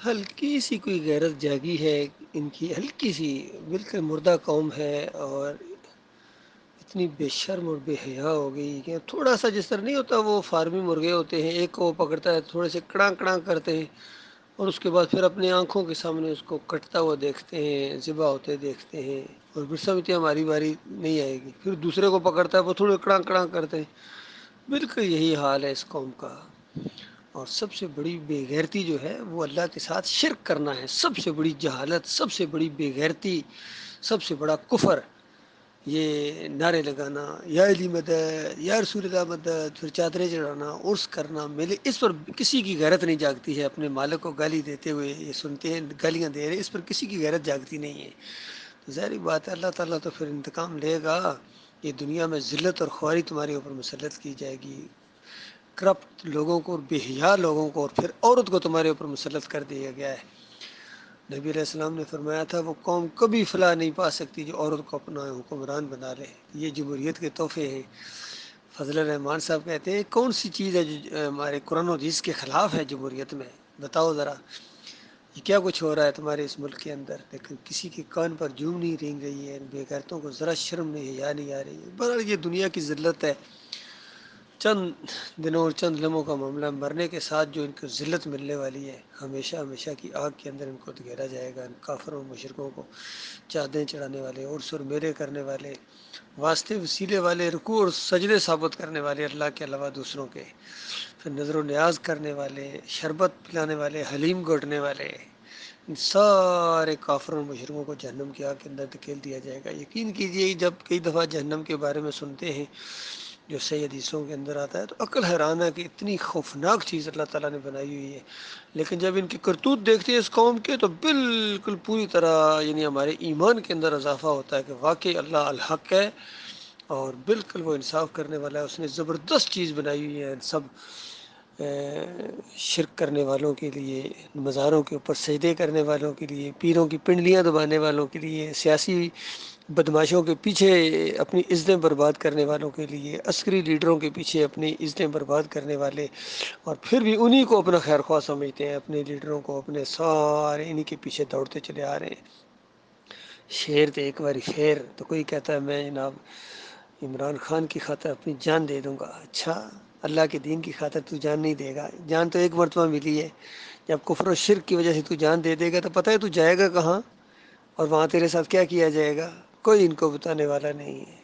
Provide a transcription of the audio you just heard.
ہلکی سی کوئی غیرت جاگی ہے ان کی، ہلکی سی، بالکل مردہ قوم ہے، اور اتنی بے شرم اور بے حیا ہو گئی کہ تھوڑا سا جس طرح نہیں ہوتا وہ فارمی مرغے ہوتے ہیں، ایک کو وہ پکڑتا ہے تھوڑے سے کڑاں کڑاں کرتے ہیں اور اس کے بعد پھر اپنی آنکھوں کے سامنے اس کو کٹتا ہوا دیکھتے ہیں، ذبح ہوتے دیکھتے ہیں، اور پھر سمجھتے ہیں ہماری باری نہیں آئے گی، پھر دوسرے کو پکڑتا ہے وہ تھوڑے کڑاں کڑاں کرتے ہیں۔ بالکل یہی حال ہے اس قوم کا۔ اور سب سے بڑی بے غیرتی جو ہے وہ اللہ کے ساتھ شرک کرنا ہے، سب سے بڑی جہالت، سب سے بڑی بے غیرتی، سب سے بڑا کفر۔ یہ نعرے لگانا، یا علی مدد، یا رسول اللہ مدد، پھر چادریں چڑھانا، عرس کرنا، میلے، اس پر کسی کی غیرت نہیں جاگتی ہے۔ اپنے مالک کو گالی دیتے ہوئے یہ سنتے ہیں گالیاں دے رہے، اس پر کسی کی غیرت جاگتی نہیں ہے۔ تو ظاہری بات ہے اللہ تعالیٰ تو پھر انتقام لے گا۔ یہ دنیا میں ذلت اور خواری تمہارے اوپر مسلط کی جائے گی، کرپٹ لوگوں کو اور بے حیا لوگوں کو، اور پھر عورت کو تمہارے اوپر مسلط کر دیا گیا ہے۔ نبی علیہ السلام نے فرمایا تھا وہ قوم کبھی فلاح نہیں پا سکتی جو عورت کو اپنا حکمران بنا لے۔ یہ جمہوریت کے تحفے ہیں۔ فضل الرحمان صاحب کہتے ہیں کون سی چیز ہے جو ہمارے قرآن و حدیث کے خلاف ہے جمہوریت میں، بتاؤ ذرا، یہ کیا کچھ ہو رہا ہے تمہارے اس ملک کے اندر؟ لیکن کسی کے کان پر جوں نہیں رینگ رہی ہے، بے غیرتوں کو ذرا شرم نہیں، حیا نہیں آ رہی ہے۔ بہرحال یہ دنیا کی ذلت ہے، چند دنوں اور چند لمحوں کا معاملہ، مرنے کے ساتھ جو ان کو ذلت ملنے والی ہے، ہمیشہ ہمیشہ کی آگ کے اندر ان کو گھیرا جائے گا۔ ان کافروں مشرکوں کو، چادریں چڑھانے والے، عرس اور میلے کرنے والے، واسطے وسیلے والے، رکوع اور سجدے ثابت کرنے والے اللہ کے علاوہ دوسروں کے، پھر نظر و نیاز کرنے والے، شربت پلانے والے، حلیم گھوٹنے والے، ان سارے کافروں اور مشرکوں کو جہنم کی آگ کے اندر دھکیل دیا جائے گا۔ یقین کیجیے جب کئی دفعہ جہنم کے بارے میں سنتے ہیں جو صحیح حدیثوں کے اندر آتا ہے تو عقل حیران ہے کہ اتنی خوفناک چیز اللہ تعالیٰ نے بنائی ہوئی ہے، لیکن جب ان کی کرتوت دیکھتے ہیں اس قوم کے تو بالکل پوری طرح یعنی ہمارے ایمان کے اندر اضافہ ہوتا ہے کہ واقعی اللہ الحق ہے اور بالکل وہ انصاف کرنے والا ہے۔ اس نے زبردست چیز بنائی ہوئی ہے سب شرک کرنے والوں کے لیے، مزاروں کے اوپر سجدے کرنے والوں کے لیے، پیروں کی پنڈلیاں دبانے والوں کے لیے، سیاسی بدماشوں کے پیچھے اپنی عزتیں برباد کرنے والوں کے لیے، عسکری لیڈروں کے پیچھے اپنی عزتیں برباد کرنے والے، اور پھر بھی انہی کو اپنا خیر خواہ سمجھتے ہیں، اپنے لیڈروں کو، اپنے سارے انہی کے پیچھے دوڑتے چلے آ رہے ہیں۔ شیر تو ایک باری شیر تو کوئی کہتا ہے میں جناب عمران خان کی خاطر اپنی جان دے دوں گا۔ اچھا، اللہ کے دین کی خاطر تو جان نہیں دے گا؟ جان تو ایک مرتبہ ملی ہے، جب کفر و شرک کی وجہ سے تو جان دے دے گا تو پتہ ہے تو جائے گا کہاں اور وہاں تیرے ساتھ کیا کیا جائے گا؟ کوئی ان کو بتانے والا نہیں ہے۔